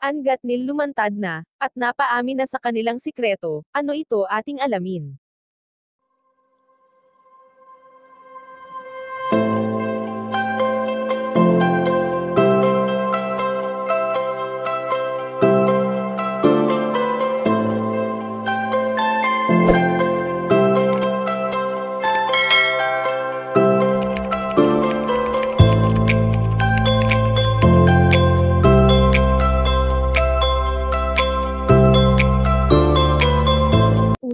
Ann Gatnil lumantad na, at napaamin na sa kanilang sikreto. Ano ito ating alamin.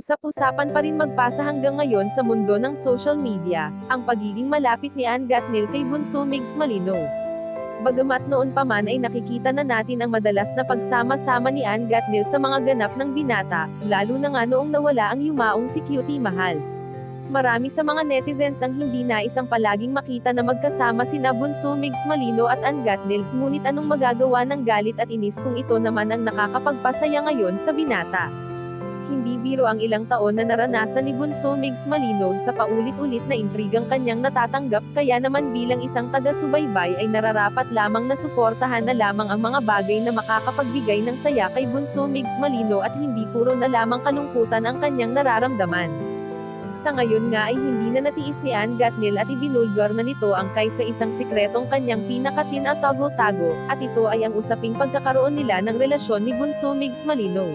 Usap-usapan pa rin magpasa hanggang ngayon sa mundo ng social media, ang pagiging malapit ni Ann Gatnil kay Bunso Migs Malino. Bagamat noon pa man ay nakikita na natin ang madalas na pagsama-sama ni Ann Gatnil sa mga ganap ng binata, lalo na nga noong nawala ang yumaong si Cutie Mahal. Marami sa mga netizens ang hindi naisang palaging makita na magkasama sina Bunso Migs Malino at Ann Gatnil, ngunit anong magagawa ng galit at inis kung ito naman ang nakakapagpasaya ngayon sa binata. Hindi biro ang ilang taon na naranasan ni Bunso Migs Malino sa paulit-ulit na intrigang kanyang natatanggap, kaya naman bilang isang taga-subaybay ay nararapat lamang na suportahan na lamang ang mga bagay na makakapagbigay ng saya kay Bunso Migs Malino at hindi puro na lamang kalungkutan ang kanyang nararamdaman. Sa ngayon nga ay hindi na natiis ni Ann Gatnil at ibinulgar na nito ang kaysa isang sikretong kanyang pinakatinatago-tago, at ito ay ang usaping pagkakaroon nila ng relasyon ni Bunso Migs Malino.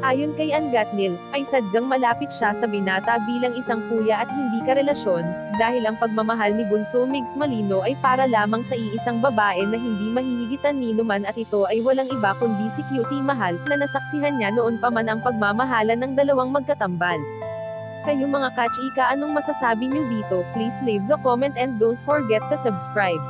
Ayon kay Ann Gatnil, ay sadyang malapit siya sa binata bilang isang kuya at hindi karelasyon, dahil ang pagmamahal ni Bunso Migs Malino ay para lamang sa iisang babae na hindi mahihigitan ni numan, at ito ay walang iba kundi si Cutie Mahal, na nasaksihan niya noon pa man ang pagmamahalan ng dalawang magkatambal. Kayo mga kachika, anong masasabi niyo dito? Please leave the comment and don't forget to subscribe.